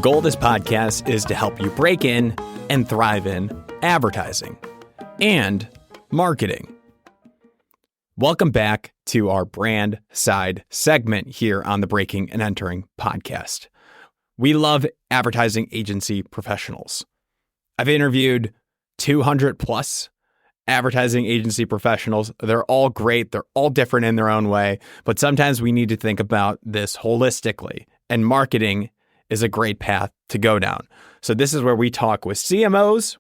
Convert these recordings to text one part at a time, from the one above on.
goal of this podcast is to help you break in and thrive in advertising and marketing. Welcome back to our brand side segment here on the Breaking and Entering podcast. We love advertising agency professionals. I've interviewed 200 plus advertising agency professionals. They're all great. They're all different in their own way, but sometimes we need to think about this holistically, and marketing is a great path to go down. So this is where we talk with CMOs,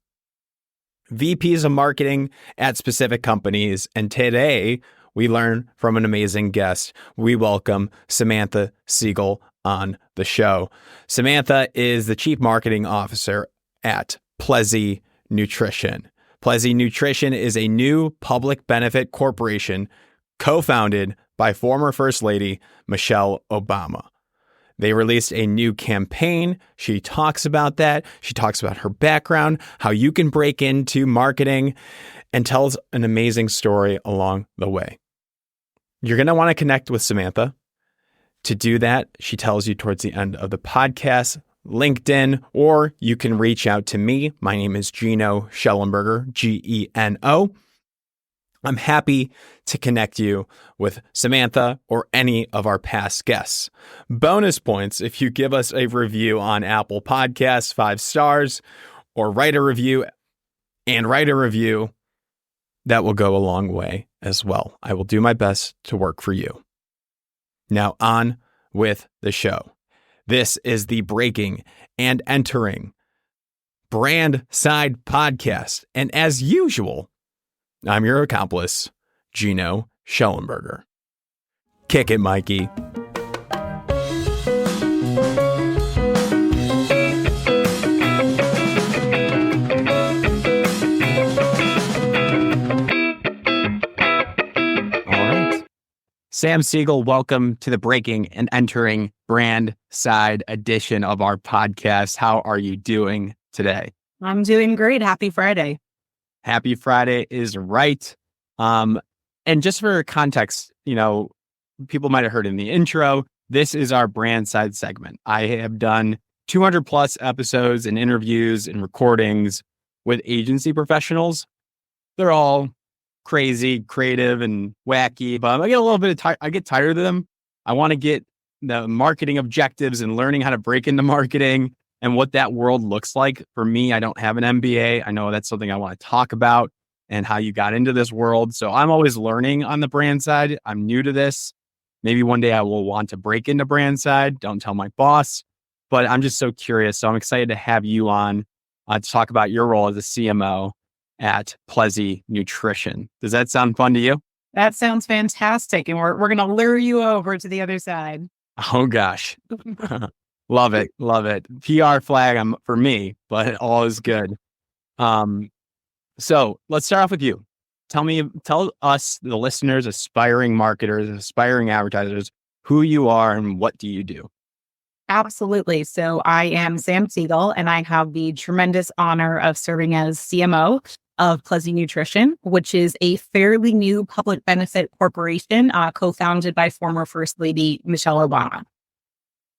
VPs of marketing at specific companies. And today we learn from an amazing guest. We welcome Samantha Siegal on the show. Samantha is the Chief Marketing Officer at Plezi Nutrition. Plezi Nutrition is a new public benefit corporation co-founded by former First Lady Michelle Obama. They released a new campaign. She talks about that. She talks about her background, how you can break into marketing, and tells an amazing story along the way. You're going to want to connect with Samantha. To do that, she tells you towards the end of the podcast, LinkedIn, or you can reach out to me. My name is Gino Schellenberger, Geno. I'm happy to connect you with Samantha or any of our past guests. Bonus points if you give us a review on Apple Podcasts, 5 stars, or write a review. That will go a long way as well. I will do my best to work for you. Now on with the show. This is the Breaking and Entering Brand Side Podcast. And as usual, I'm your accomplice, Gino Schellenberger. Kick it, Mikey. Sam Siegal, welcome to the Breaking and Entering Brand Side edition of our podcast. How are you doing today? I'm doing great. Happy Friday. Happy Friday is right. And just for context, people might have heard in the intro, this is our brand side segment. I have done 200 plus episodes and interviews and recordings with agency professionals. They're all crazy, creative, and wacky, but I get a little bit I get tired of them. I want to get the marketing objectives and learning how to break into marketing and what that world looks like. For me, I don't have an MBA. I know that's something I want to talk about and how you got into this world. So I'm always learning on the brand side. I'm new to this. Maybe one day I will want to break into brand side. Don't tell my boss, but I'm just so curious. So I'm excited to have you on to talk about your role as a CMO at Plezi Nutrition. Does that sound fun to you? That sounds fantastic. And we're going to lure you over to the other side. Oh, gosh. Love it. Love it. PR flag for me, but all is good. So let's start off with you. Tell us, the listeners, aspiring marketers, aspiring advertisers, who you are and what do you do? Absolutely. So I am Sam Siegal, and I have the tremendous honor of serving as CMO of Plezi Nutrition, which is a fairly new public benefit corporation co-founded by former First Lady Michelle Obama.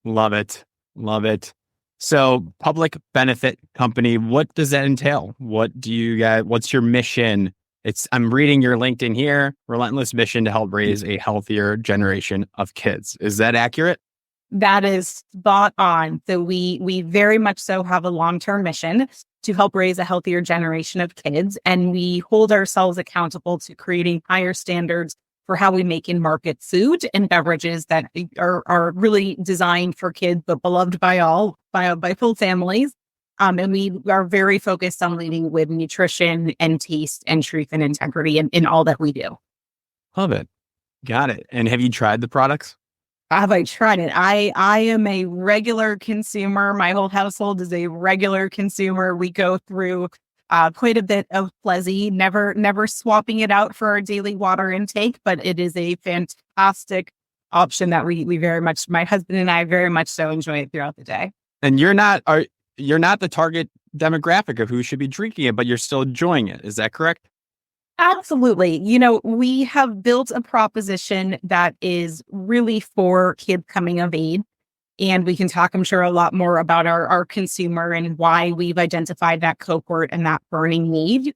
Love it. Love it. So public benefit company, what does that entail? What do you guys, what's your mission? I'm reading your LinkedIn here, relentless mission to help raise a healthier generation of kids. Is that accurate? That is spot on. So we very much so have a long-term mission to help raise a healthier generation of kids. And we hold ourselves accountable to creating higher standards for how we make and market food and beverages that are really designed for kids, but beloved by all, by full families. And we are very focused on leading with nutrition and taste and truth and integrity in all that we do. Love it. Got it. And have you tried the products? Have I tried it? I am a regular consumer. My whole household is a regular consumer. We go through quite a bit of Plezi, never swapping it out for our daily water intake, but it is a fantastic option that we very much, my husband and I very much so enjoy it throughout the day. And you're not the target demographic of who should be drinking it, but you're still enjoying it. Is that correct? Absolutely. We have built a proposition that is really for kids coming of age. And we can talk, I'm sure, a lot more about our consumer and why we've identified that cohort and that burning need.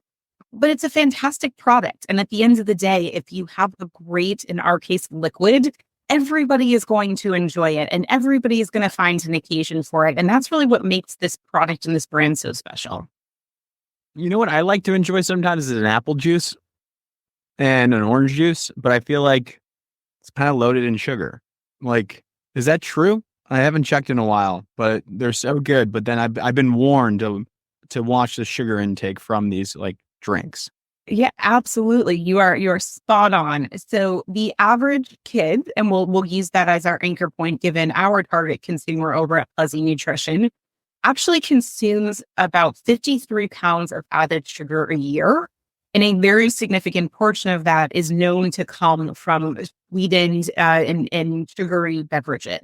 But it's a fantastic product. And at the end of the day, if you have a great, in our case, liquid, everybody is going to enjoy it and everybody is going to find an occasion for it. And that's really what makes this product and this brand so special. You know what I like to enjoy sometimes is an apple juice and an orange juice, but I feel like it's kind of loaded in sugar. Like, is that true? I haven't checked in a while, but they're so good. But then I've been warned to watch the sugar intake from these like drinks. Yeah, absolutely. You're spot on. So the average kid, and we'll use that as our anchor point given our target consumer over at Plezi Nutrition, actually consumes about 53 pounds of added sugar a year. And a very significant portion of that is known to come from sweetened and sugary beverages.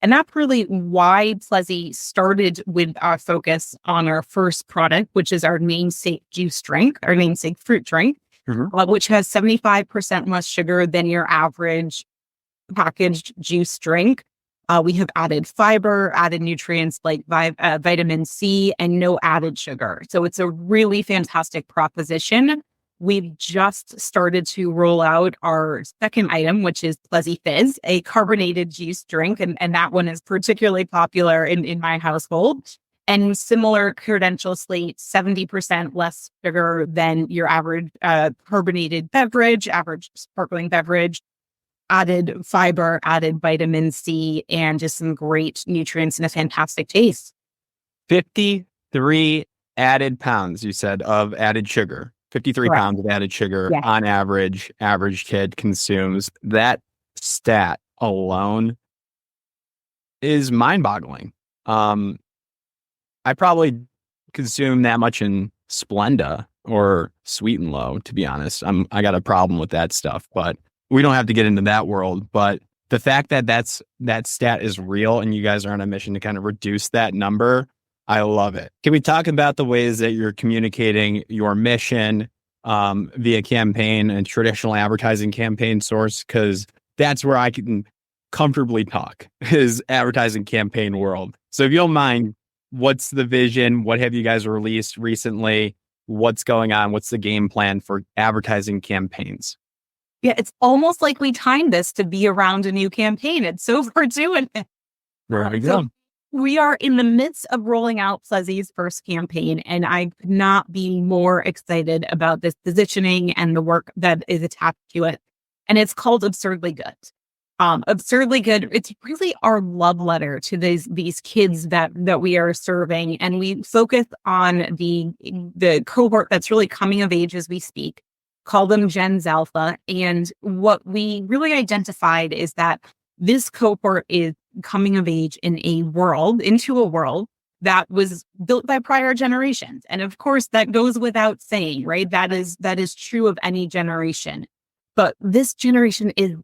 And that's really why Plezi started with our focus on our first product, which is our namesake juice drink, our namesake fruit drink, which has 75% less sugar than your average packaged juice drink. We have added fiber, added nutrients like vitamin C, and no added sugar. So it's a really fantastic proposition. We've just started to roll out our second item, which is Plezi Fizz, a carbonated juice drink. And that one is particularly popular in my household. And similar credential slate, 70% less sugar than your average carbonated beverage, average sparkling beverage, added fiber, added vitamin C, and just some great nutrients and a fantastic taste. 53 added pounds, you said, of added sugar. 53 Correct. pounds of added sugar Yes. on average kid consumes. That stat alone is mind-boggling. I probably consume that much in Splenda or Sweet and Low, to be honest. I got a problem with that stuff, but we don't have to get into that world. But the fact that that stat is real and you guys are on a mission to kind of reduce that number, I love it. Can we talk about the ways that you're communicating your mission via campaign and traditional advertising campaign source? Because that's where I can comfortably talk, is advertising campaign world. So if you don't mind, what's the vision? What have you guys released recently? What's going on? What's the game plan for advertising campaigns? Yeah, it's almost like we timed this to be around a new campaign. It's so we're doing it. There we go. We are in the midst of rolling out Plezi's first campaign, and I could not be more excited about this positioning and the work that is attached to it. And it's called Absurdly Good. Absurdly Good. It's really our love letter to these kids that we are serving, and we focus on the cohort that's really coming of age as we speak. Call them Gen Alpha. And what we really identified is that this cohort is coming of age into a world that was built by prior generations. And of course, that goes without saying, right? That is true of any generation. But this generation is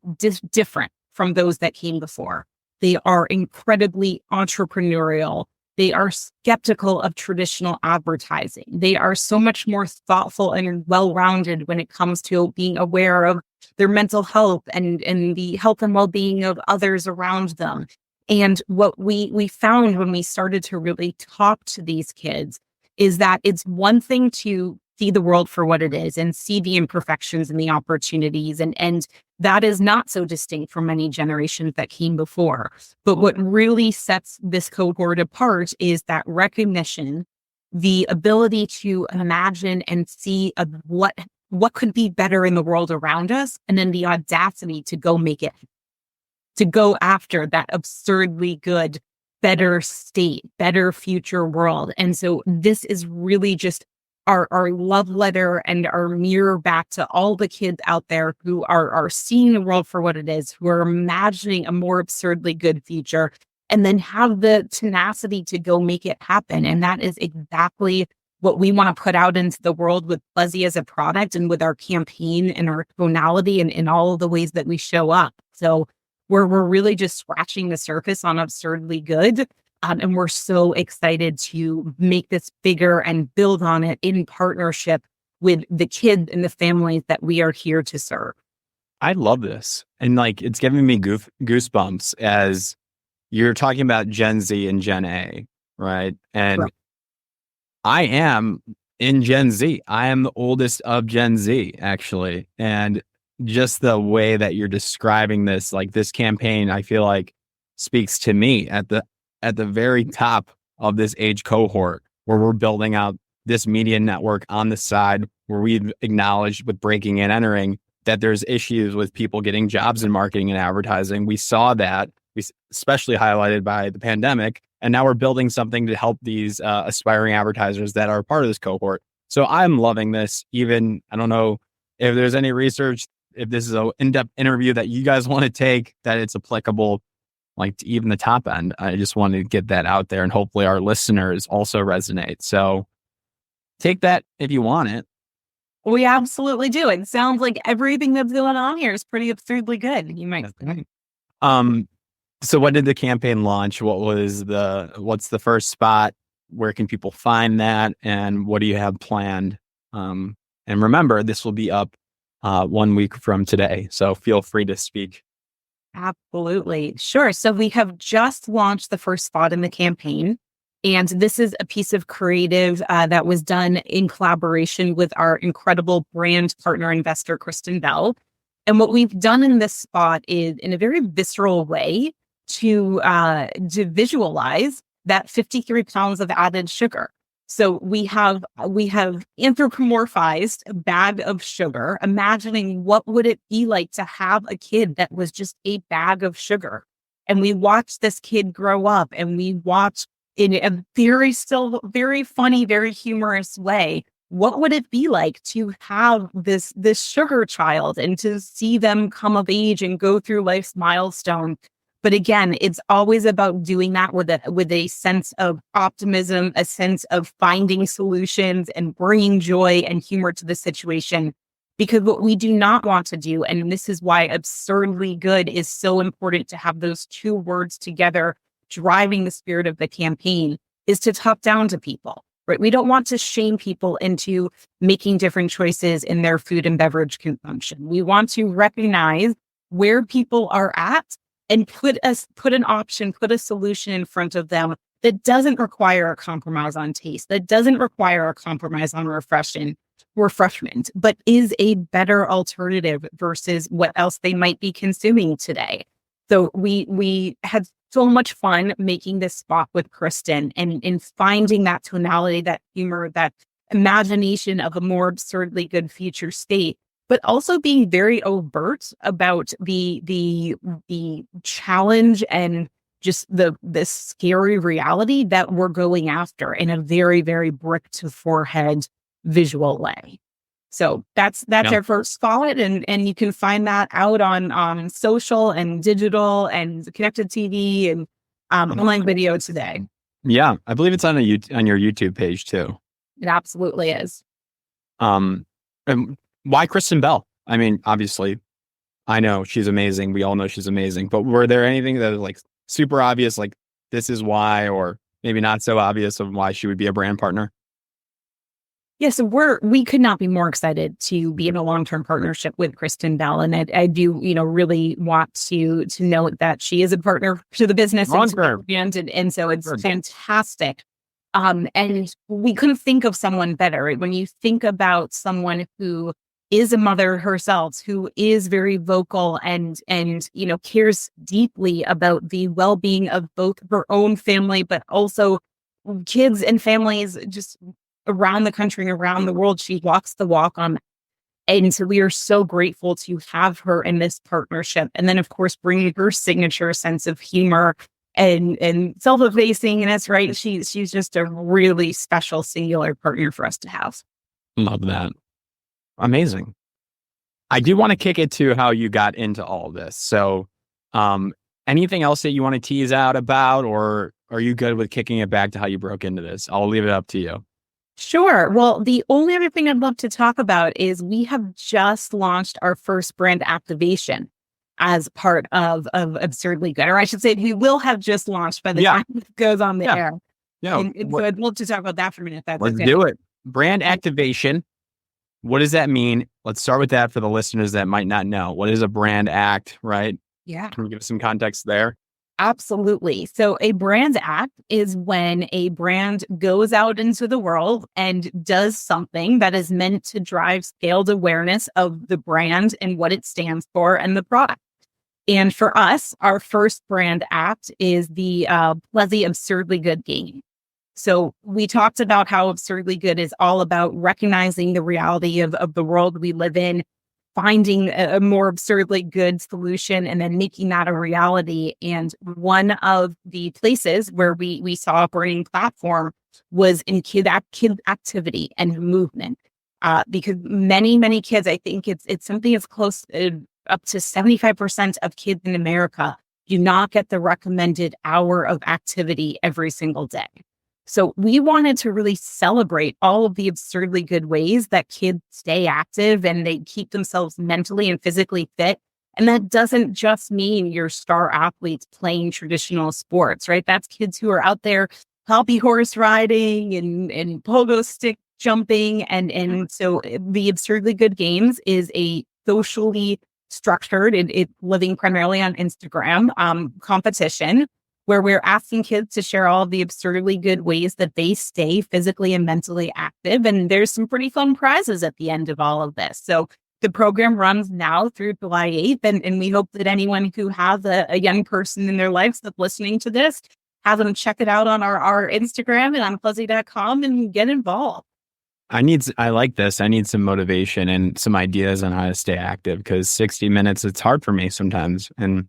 different from those that came before. They are incredibly entrepreneurial. They are skeptical of traditional advertising. They are so much more thoughtful and well-rounded when it comes to being aware of their mental health and the health and well-being of others around them. And what we found when we started to really talk to these kids is that it's one thing to see the world for what it is and see the imperfections and the opportunities. And that is not so distinct from many generations that came before. But what really sets this cohort apart is that recognition, the ability to imagine and see what could be better in the world around us, and then the audacity to go make it, to go after that absurdly good, better state, better future world. And so this is really just our love letter and our mirror back to all the kids out there who are seeing the world for what it is, who are imagining a more absurdly good future, and then have the tenacity to go make it happen. And that is exactly what we want to put out into the world with Plezi as a product and with our campaign and our tonality and in all of the ways that we show up. So we're really just scratching the surface on absurdly good. And we're so excited to make this bigger and build on it in partnership with the kids and the families that we are here to serve. I love this. And like, it's giving me goosebumps as you're talking about Gen Z and Gen A, right? And Right. I am in Gen Z. I am the oldest of Gen Z, actually. And just the way that you're describing this, like this campaign, I feel like speaks to me at the very top of this age cohort, where we're building out this media network on the side, where we've acknowledged with breaking and entering that there's issues with people getting jobs in marketing and advertising. We saw that, especially highlighted by the pandemic. And now we're building something to help these aspiring advertisers that are part of this cohort. So I'm loving this. Even, I don't know if there's any research, if this is an in-depth interview that you guys want to take, that it's applicable like to even the top end. I just wanted to get that out there, and hopefully our listeners also resonate. So take that if you want it. We absolutely do. It sounds like everything that's going on here is pretty absurdly good. You might say. So when did the campaign launch? What's the first spot? Where can people find that? And what do you have planned? And remember, this will be up 1 week from today. So feel free to speak. Absolutely. Sure. So we have just launched the first spot in the campaign. And this is a piece of creative that was done in collaboration with our incredible brand partner investor, Kristen Bell. And what we've done in this spot is, in a very visceral way, to visualize that 53 pounds of added sugar. So we have anthropomorphized a bag of sugar, imagining what would it be like to have a kid that was just a bag of sugar. And we watch this kid grow up, and we watch in a very funny, very humorous way, what would it be like to have this sugar child and to see them come of age and go through life's milestone. But again, it's always about doing that with a sense of optimism, a sense of finding solutions and bringing joy and humor to the situation. Because what we do not want to do, and this is why absurdly good is so important to have those two words together, driving the spirit of the campaign, is to talk down to people, right? We don't want to shame people into making different choices in their food and beverage consumption. We want to recognize where people are at and put a solution in front of them that doesn't require a compromise on taste, that doesn't require a compromise on refreshment, but is a better alternative versus what else they might be consuming today. So we had so much fun making this spot with Kristen and in finding that tonality, that humor, that imagination of a more absurdly good future state, but also being very overt about the challenge and just the scary reality that we're going after in a very, very brick to forehead visual way. So that's our first spot, and you can find that out on social and digital and connected TV and online video today. Yeah, I believe it's on your YouTube page too. It absolutely is. And why Kristen Bell? I mean, obviously, I know she's amazing. We all know she's amazing. But were there anything that was like super obvious, like this is why, or maybe not so obvious of why she would be a brand partner? Yes, we could not be more excited to be in a long-term partnership with Kristen Bell, and I do, really want to note that she is a partner to the business and so it's fantastic. And we couldn't think of someone better. When you think about someone who is a mother herself, who is very vocal and cares deeply about the well-being of both her own family, but also kids and families just around the country and around the world. She walks the walk on that. And so we are so grateful to have her in this partnership. And then, of course, bringing her signature sense of humor and self-effacing. And that's right. She's just a really special, singular partner for us to have. Love that. Amazing. I do want to kick it to how you got into all of this. So anything else that you want to tease out about, or are you good with kicking it back to how you broke into this? I'll leave it up to you. Sure. Well, the only other thing I'd love to talk about is we have just launched our first brand activation as part of Absurdly Good. Or I should say, we will have just launched by the time it goes on the air. Yeah. And so I'd love to talk about that for a minute. Let's do it. Brand activation. What does that mean? Let's start with that for the listeners that might not know. What is a brand act, right? Yeah. Can you give us some context there? Absolutely. So a brand act is when a brand goes out into the world and does something that is meant to drive scaled awareness of the brand and what it stands for and the product. And for us, our first brand act is the Plezi Absurdly Good game. So we talked about how Absurdly Good is all about recognizing the reality of the world we live in, finding a more absurdly good solution, and then making that a reality. And one of the places where we saw a burning platform was in kid activity and movement. Because many kids, I think it's something as close up to 75% of kids in America do not get the recommended hour of activity every single day. So we wanted to really celebrate all of the absurdly good ways that kids stay active and they keep themselves mentally and physically fit. And that doesn't just mean your star athletes playing traditional sports, right? That's kids who are out there hobby horse riding and pogo stick jumping. And so the Absurdly Good Games is a socially structured, it living primarily on Instagram competition where we're asking kids to share all of the absurdly good ways that they stay physically and mentally active. And there's some pretty fun prizes at the end of all of this. So the program runs now through July 8th. And we hope that anyone who has a young person in their lives that's listening to this, have them check it out on our Instagram and on plezi.com and get involved. I like this. I need some motivation and some ideas on how to stay active because 60 minutes, it's hard for me sometimes. And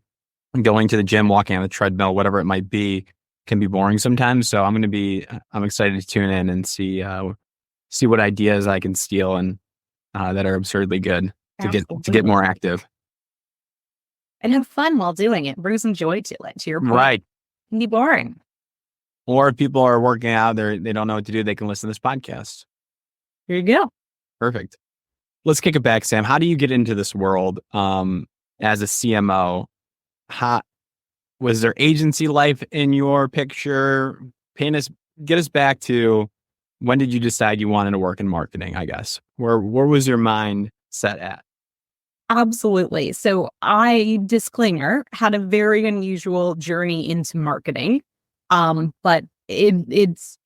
going to the gym, walking on the treadmill, whatever it might be, can be boring sometimes. So I'm excited to tune in and see what ideas I can steal and that are absurdly good to get more active. And have fun while doing it. Bring some joy to it, to your point. Right. It can be boring. Or if people are working out, they don't know what to do, they can listen to this podcast. Here you go. Perfect. Let's kick it back, Sam. How do you get into this world as a CMO? Was there agency life in your picture? Get us back to when did you decide you wanted to work in marketing, I guess? Where was your mind set at? Absolutely. So disclaimer, had a very unusual journey into marketing. But it's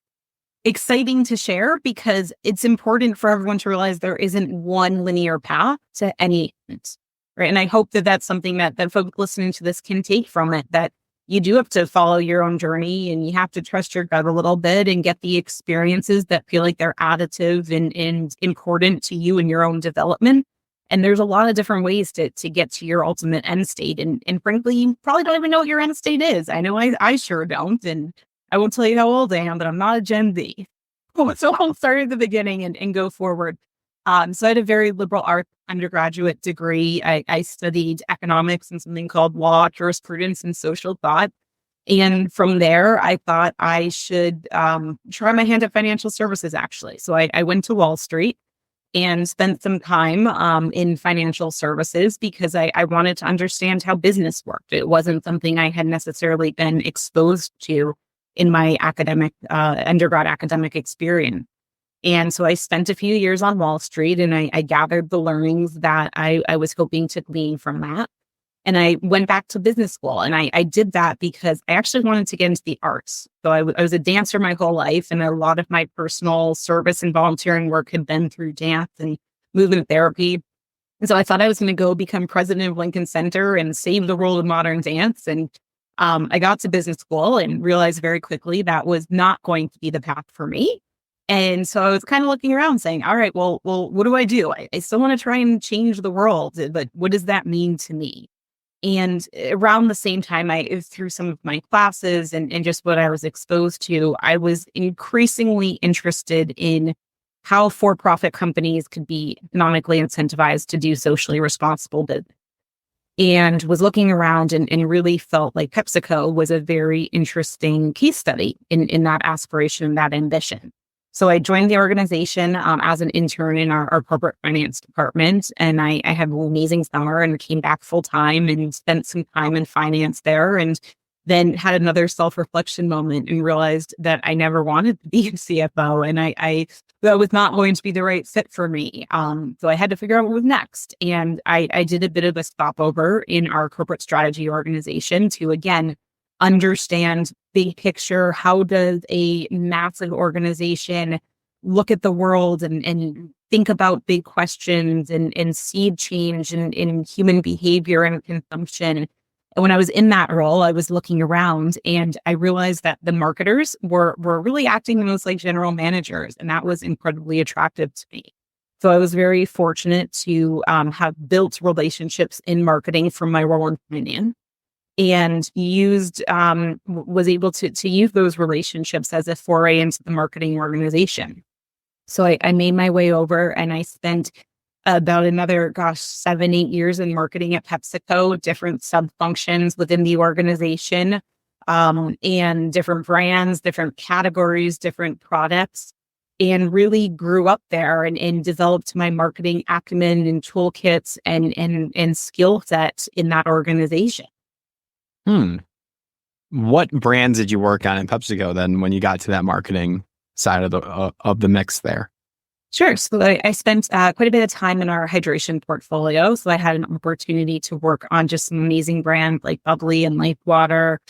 exciting to share because it's important for everyone to realize there isn't one linear path to any, right? And I hope that that's something that folks listening to this can take from it, that you do have to follow your own journey and you have to trust your gut a little bit and get the experiences that feel like they're additive and important to you and your own development. And there's a lot of different ways to get to your ultimate end state. And frankly, you probably don't even know what your end state is. I know I sure don't. And I won't tell you how old I am, but I'm not a Gen Z. So I'll start at the beginning and go forward. So I had a very liberal arts undergraduate degree. I studied economics and something called law, jurisprudence, and social thought. And from there, I thought I should try my hand at financial services, actually. So I went to Wall Street and spent some time in financial services because I wanted to understand how business worked. It wasn't something I had necessarily been exposed to in my undergrad academic experience. And so I spent a few years on Wall Street and I gathered the learnings that I was hoping to glean from that. And I went back to business school and I did that because I actually wanted to get into the arts. So I was a dancer my whole life, and a lot of my personal service and volunteering work had been through dance and movement therapy. And so I thought I was going to go become president of Lincoln Center and save the world of modern dance. And I got to business school and realized very quickly that was not going to be the path for me. And so I was kind of looking around saying, all right, well, what do I do? I still want to try and change the world, but what does that mean to me? And around the same time, through some of my classes and just what I was exposed to, I was increasingly interested in how for-profit companies could be economically incentivized to do socially responsible business. And was looking around and really felt like PepsiCo was a very interesting case study in that aspiration, that ambition. So I joined the organization as an intern in our corporate finance department, and I had an amazing summer and came back full time and spent some time in finance there, and then had another self-reflection moment and realized that I never wanted to be a CFO, and that was not going to be the right fit for me. So I had to figure out what was next, and I did a bit of a stopover in our corporate strategy organization to again understand big picture. How does a massive organization look at the world and think about big questions and seed change in human behavior and consumption? And when I was in that role, I was looking around and I realized that the marketers were really acting almost like general managers. And that was incredibly attractive to me. So I was very fortunate to have built relationships in marketing from my role in finance and was able to use those relationships as a foray into the marketing organization. So I made my way over and I spent about another, 7-8 years in marketing at PepsiCo, different sub-functions within the organization, and different brands, different categories, different products, and really grew up there and developed my marketing acumen and toolkits and skill set in that organization. What brands did you work on in PepsiCo then when you got to that marketing side of the mix there? Sure. So I spent quite a bit of time in our hydration portfolio. So I had an opportunity to work on just some amazing brands like Bubbly and Life Water.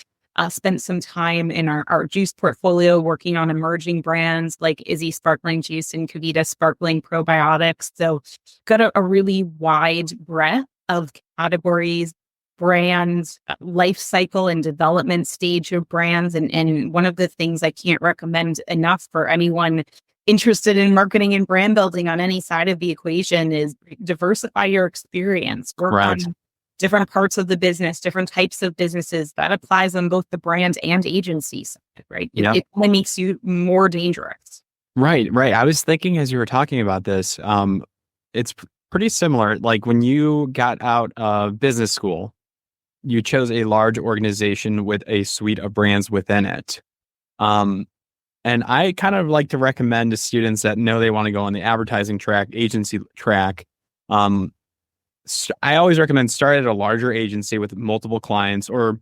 Spent some time in our juice portfolio working on emerging brands like Izzy Sparkling Juice and Kavita Sparkling Probiotics. So got a really wide breadth of categories, brands, life cycle and development stage of brands. And one of the things I can't recommend enough for anyone interested in marketing and brand building on any side of the equation is diversify your experience. Work on different parts of the business, different types of businesses. That applies on both the brand and agency side, right? It only makes you more dangerous. Right. I was thinking as you were talking about this, it's pretty similar. Like when you got out of business school, you chose a large organization with a suite of brands within it. And I kind of like to recommend to students that know they want to go on the advertising track, agency track. I always recommend start at a larger agency with multiple clients or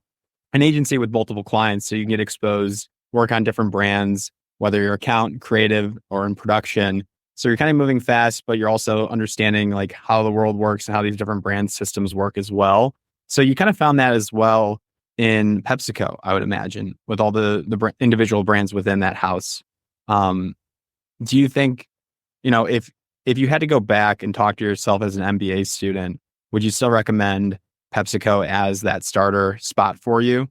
an agency with multiple clients so you can get exposed, work on different brands, whether you're account, creative, or in production. So you're kind of moving fast, but you're also understanding like how the world works and how these different brand systems work as well. So you kind of found that as well in PepsiCo, I would imagine, with all the individual brands within that house. Do you think, if you had to go back and talk to yourself as an MBA student, would you still recommend PepsiCo as that starter spot for you?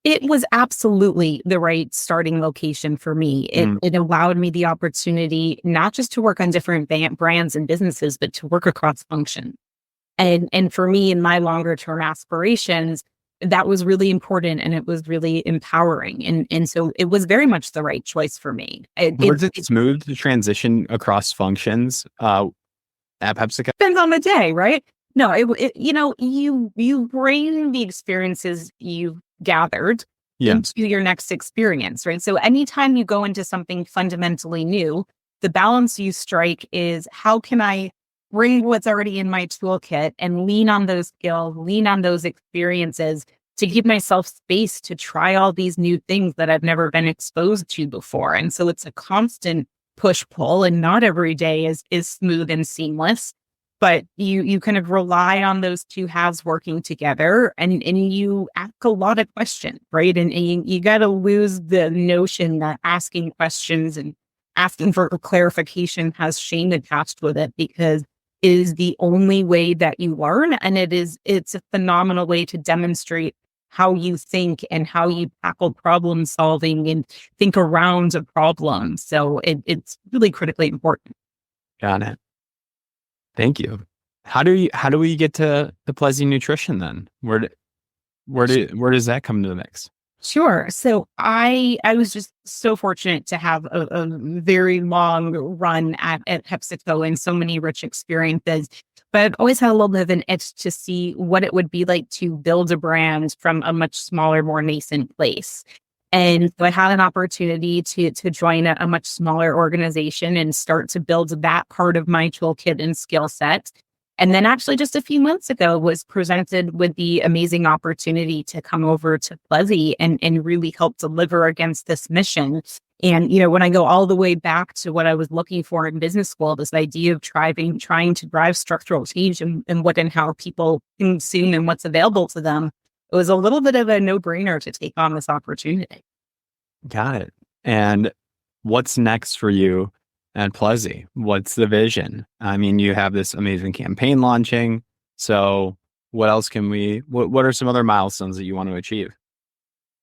It was absolutely the right starting location for me. It allowed me the opportunity not just to work on different brands and businesses, but to work across functions. And for me, in my longer term aspirations, that was really important and it was really empowering. And so it was very much the right choice for me. Was it smooth to transition across functions at PepsiCo? Depends on the day, right? No, you bring the experiences you've gathered into your next experience, right? So anytime you go into something fundamentally new, the balance you strike is how can I bring what's already in my toolkit and lean on those skills, lean on those experiences to give myself space to try all these new things that I've never been exposed to before. And so it's a constant push-pull and not every day is smooth and seamless, but you kind of rely on those two halves working together and you ask a lot of questions, right? And you got to lose the notion that asking questions and asking for clarification has shame attached with it because is the only way that you learn. And it's a phenomenal way to demonstrate how you think and how you tackle problem solving and think around a problem. So it's really critically important. Got it. Thank you. How do we get to the Plezi Nutrition then? Where does that come into the mix? Sure. So I was just so fortunate to have a very long run at PepsiCo and so many rich experiences, but I've always had a little bit of an itch to see what it would be like to build a brand from a much smaller, more nascent place. And so I had an opportunity to join a much smaller organization and start to build that part of my toolkit and skill set. And then actually just a few months ago was presented with the amazing opportunity to come over to PLEZi and really help deliver against this mission. And, when I go all the way back to what I was looking for in business school, this idea of trying to drive structural change in what and how people consume and what's available to them, it was a little bit of a no-brainer to take on this opportunity. Got it. And what's next for you at Plezi? What's the vision? I mean, you have this amazing campaign launching. So what else what are some other milestones that you want to achieve?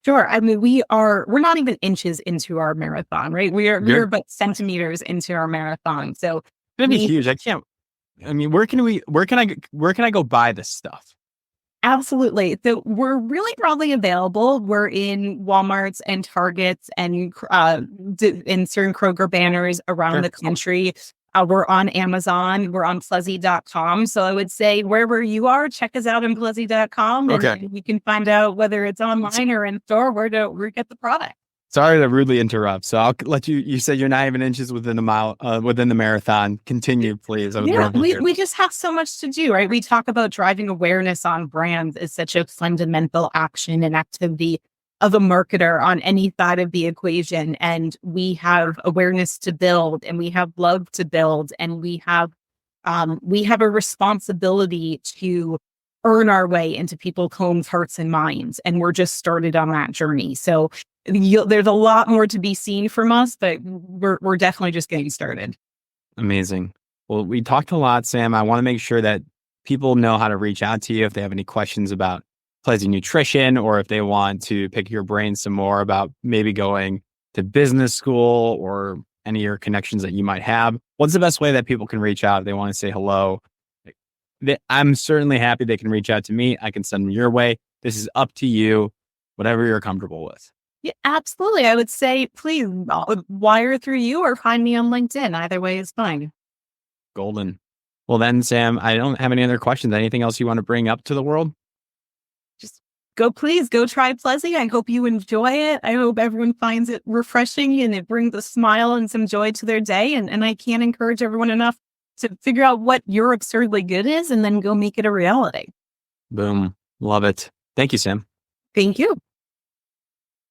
Sure. I mean, we're not even inches into our marathon, right? We're but centimeters into our marathon. So It's gonna be huge. Where can I go buy this stuff? Absolutely. So we're really broadly available. We're in Walmarts and Targets and in certain Kroger banners around the country. We're on Amazon. We're on Plezi.com. So I would say wherever you are, check us out on Plezi.com. And you can find out whether it's online or in store where to get the product. Sorry to rudely interrupt. So I'll let you said you're not even inches within a mile, within the marathon. Continue, please. We just have so much to do, right? We talk about driving awareness on brands as such a fundamental action and activity of a marketer on any side of the equation. And we have awareness to build, and we have love to build, and we have a responsibility to earn our way into people's homes, hearts, and minds. And we're just started on that journey. So there's a lot more to be seen from us, but we're definitely just getting started. Amazing. Well, we talked a lot, Sam. I want to make sure that people know how to reach out to you if they have any questions about Plezi Nutrition, or if they want to pick your brain some more about maybe going to business school or any of your connections that you might have. What's the best way that people can reach out if they want to say hello? I'm certainly happy they can reach out to me. I can send them your way. This is up to you, whatever you're comfortable with. Yeah, absolutely. I would say, please wire through you or find me on LinkedIn. Either way is fine. Golden. Well then, Sam, I don't have any other questions. Anything else you want to bring up to the world? Just go try Plezi. I hope you enjoy it. I hope everyone finds it refreshing and it brings a smile and some joy to their day. And I can't encourage everyone enough to figure out what your absurdly good is and then go make it a reality. Boom. Love it. Thank you, Sam. Thank you.